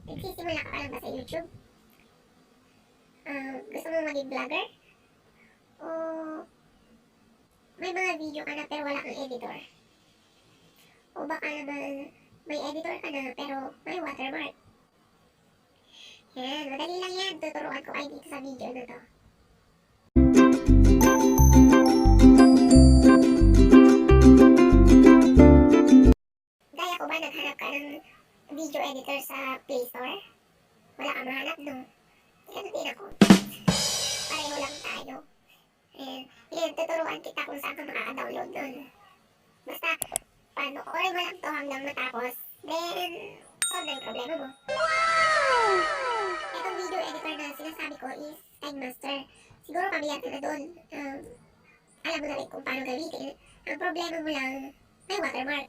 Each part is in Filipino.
Nagsisimula ka pa lang ba sa YouTube? Gusto mo maging vlogger? O may mga video ka na pero wala kang editor? O baka naman may editor ka na pero may watermark? Yan, madali lang yan. Tuturuan ko kayo dito sa video na to. Gaya ko ba naghanap ka ng video editor sa Play Store? Wala ka mahanap, no? Ganun din ako. Pareho lang tayo. Yan, tuturuan kita kung saan ka makaka-download nun. Basta, panoorin mo lang to hanggang matapos. Then, solve na yung problema mo. Wow! Itong video editor na sinasabi ko is KineMaster. Siguro pamilya ka na doon. Alam mo na rin kung paano gamitin. Ang problema mo lang, may watermark.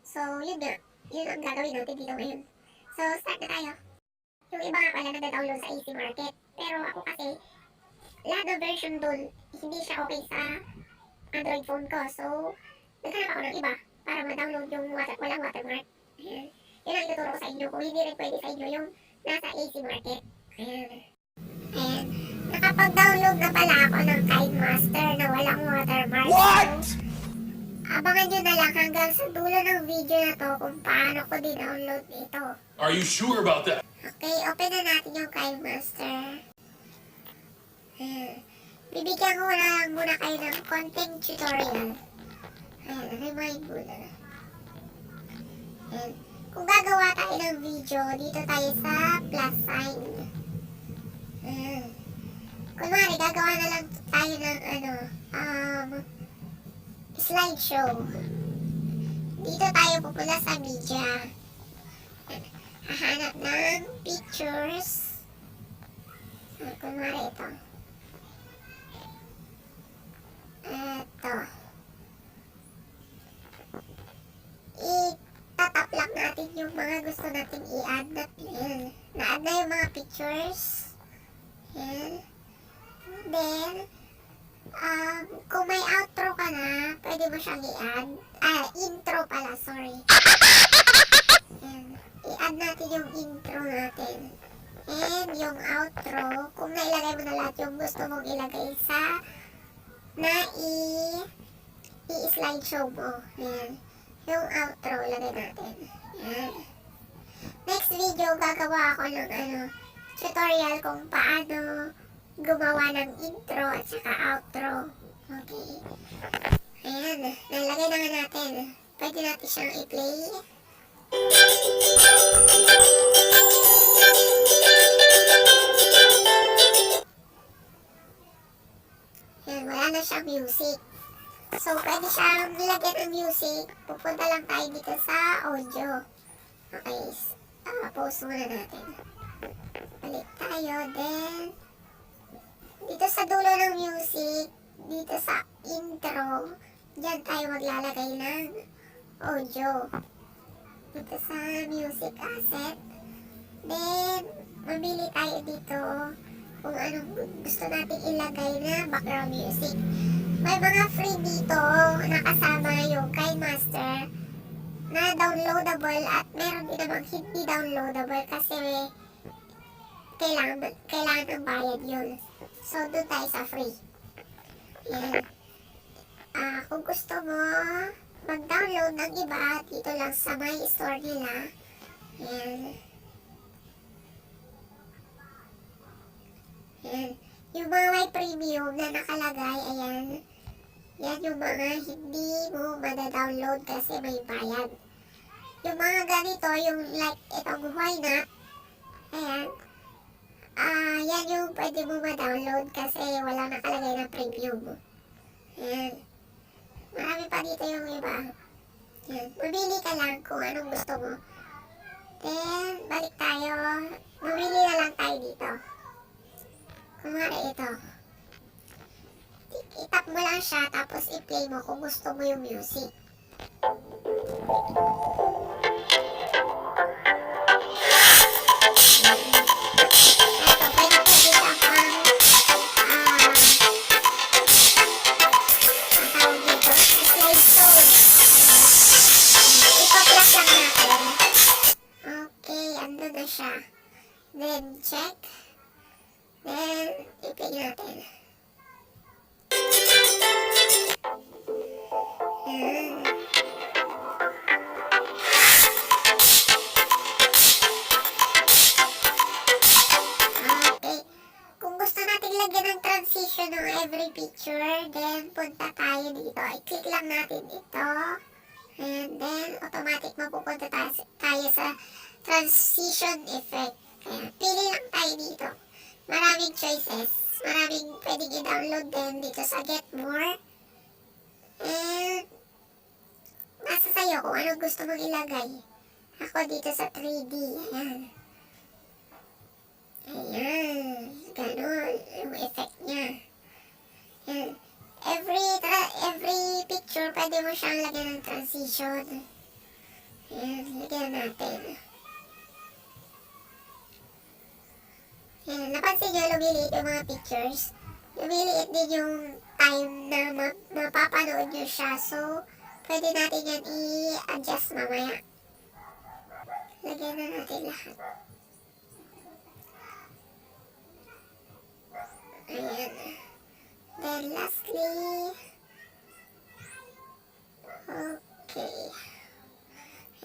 So, yun nga. Yun ang gagawin natin dito ngayon. So, start na tayo. Yung iba nga pala nag-download sa Easy Market. Pero ako kasi, lahat ng version doon, hindi siya okay sa Android phone ko. So, naghanap ako ng iba para ma-download yung walang watermark. Ayan. Yun ang ituturo ko sa inyo. Kung hindi rin pwede sa inyo yung nasa Easy Market. Ayan. Ayan. Nakapag-download na pala ako ng KineMaster na walang watermark. What? So, abangan nyo na lang hanggang sa dulo ng video na to kung paano ko din-download ito. Are you sure about that? Okay, open na natin yung KineMaster. Ayan. Bibigyan ko na lang muna kayo ng konting tutorial. Ayan, remind muna. Ayan. Kung gagawa tayo ng video, dito tayo sa plus sign. Ayan. Kunwari, gagawa na lang tayo ng slideshow. Dito tayo pupunta sa media. Hahanap ng pictures. Kunwari ito. Ito. Itatap lang natin yung mga gusto natin i-add na. Na-add na yung mga pictures. Yan. Then, kung may outro ka na, pwede mo siyang i-add. Intro pala, sorry. Yan. I-add natin yung intro natin. And yung outro, kung nailagay mo na lahat yung gusto mong ilagay sa i-slideshow mo. Yan. Yung outro, ilagay natin. Yan. Next video, gagawa ako ng tutorial kung paano gumawa ng intro at saka outro. Okay. Ayan. Nalagay na nga natin. Pwede natin siyang i-play. Ayan. Wala na siyang music. So, pwede siyang nilagyan ng music. Pupunta lang tayo dito sa audio. Okay. Pause muna natin. Balik tayo. Then, dito sa dulo ng music, dito sa intro, dyan tayo maglalagay ng audio. Dito sa music asset. Then, mamili tayo dito kung anong gusto natin ilagay na background music. May mga free dito nakasama yung KineMaster na downloadable at meron din namang hindi downloadable kasi kailangan ng bayad yun. So, doon tayo sa free. Yan. Kung gusto mo mag-download ng iba, dito lang sa my store nila. Yan. Yan. Yung mga may premium na nakalagay, ayan. Yan yung mga hindi mo mada-download kasi may bayad. Yung mga ganito, yung like itong why not, ayan. Yan yung pwede mo ma-download kasi wala nakalagay na premium. Ayan. Marami pa dito yung iba. Ayan. Mamili ka lang kung anong gusto mo. Then, balik tayo. Mamili na lang tayo dito. Kumari ito. I-tap mo lang siya tapos i-play mo kung gusto mo yung music. na siya. Then, check. Then, i-play natin. Yan. Okay. Kung gusto natin lagyan ng transition ng every picture, then punta tayo dito. I-click lang natin ito. And then, automatic mapupunta tayo sa transition effect. Kaya, pili lang tayo dito. Maraming choices. Maraming pwedeng i-download din dito sa Get More. And, nasa sayo kung ano gusto mong ilagay. Ako dito sa 3D. Ayan. Ayan. Ganon. Yung effect niya. Ayan. Every picture, pwede mo siyang lagyan ng transition. Ayan. Lagyan natin. Ayan. Napansin nyo, lumiliit yung mga pictures. Lumiliit din yung time na mapapanood nyo siya. So, pwede natin yan i-adjust mamaya. Lagyan na natin lahat. Ayan. Then, lastly, okay.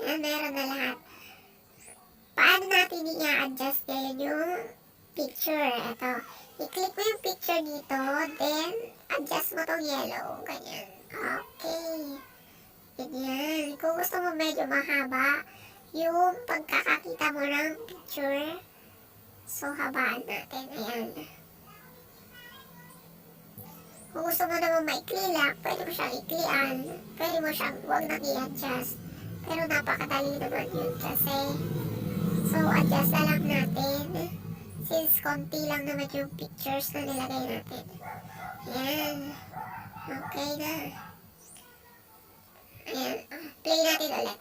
Ayan, meron na lahat. Paano natin i-adjust ngayon yung picture? Ito. I-click mo yung picture dito, then, adjust mo tong yellow. Ganyan. Okay. Ganyan. Kung gusto mo medyo mahaba, yung pagkakakita mo ng picture, so, habaan natin. Ayan. Kung gusto mo naman maikli lang, pwede mo siyang iklian. Pwede mo siyang huwag nang i-adjust. Pero napakadali naman yun kasi. So, adjust na lang natin. Since konti lang naman yung pictures na nilagay natin. Ayan. Okay na. Ayan. Play natin ulit.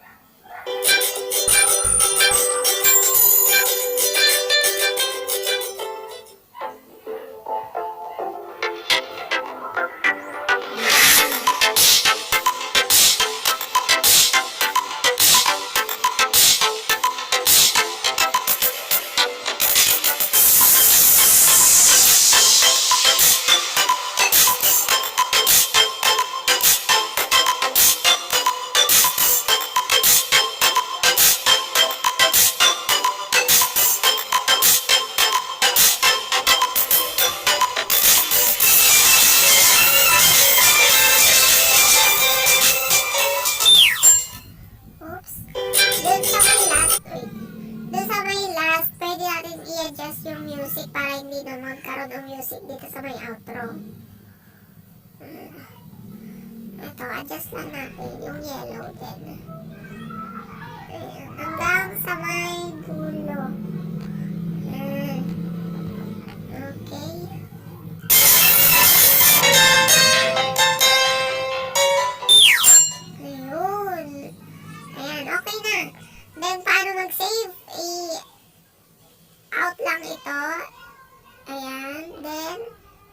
I-adjust yung music para hindi na magkaroon ng music dito sa may outro. Ito, adjust lang natin yung yellow din. Ayan, hanggang sa may dulo. Ayan. Okay. Ayun. Ayan, okay na. Then, paano mag-save? Out lang ito. Ayan. Then,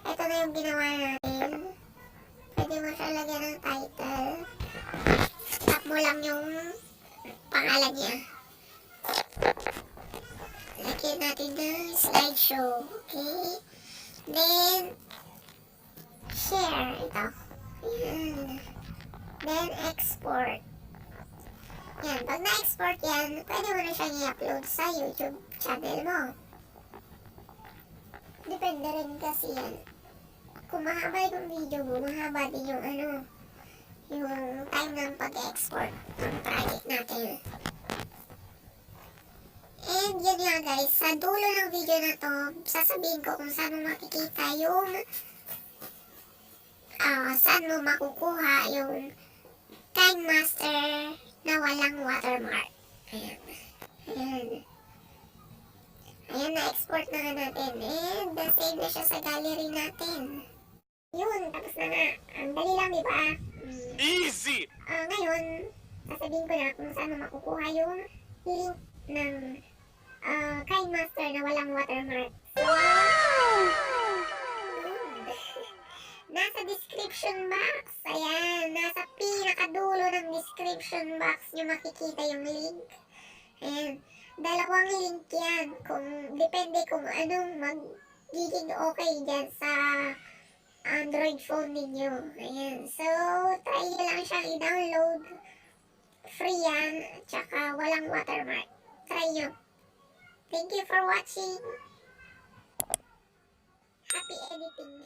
ito na yung ginawa natin. Pwede mo siya lagyan ng title. Tap mo lang yung pangalan niya. Lagyan natin ng slideshow. Okay. Then, share ito. Ayan. Then, export. Yan, pag na-export yan, pwede mo na siyang i-upload sa YouTube channel mo. Depende rin kasi yan. Kung mahaba yung video mo, mahaba din yung yung time ng pag-export ng project natin. And yun nga guys, sa dulo ng video na to, sasabihin ko kung saan mo makikita yung saan mo makukuha yung KineMaster na walang watermark. Ayan. Ayan. Ayan, na-export na nga natin. And na-save na siya sa gallery natin. Yun, tapos na nga. Ang dali lang, di ba? Easy! Ngayon, sasabihin ko na kung saan makukuha yung link ng KineMaster na walang watermark. Wow! Nasa description box. Ayan, nasa pinakadulo ng description box nyo makikita yung link. Ayan. Dalawang link yan. Depende kung anong magiging okay dyan sa Android phone ninyo. Ayan. So, try nyo lang siyang i-download. Free yan. Tsaka walang watermark. Try nyo. Thank you for watching. Happy editing.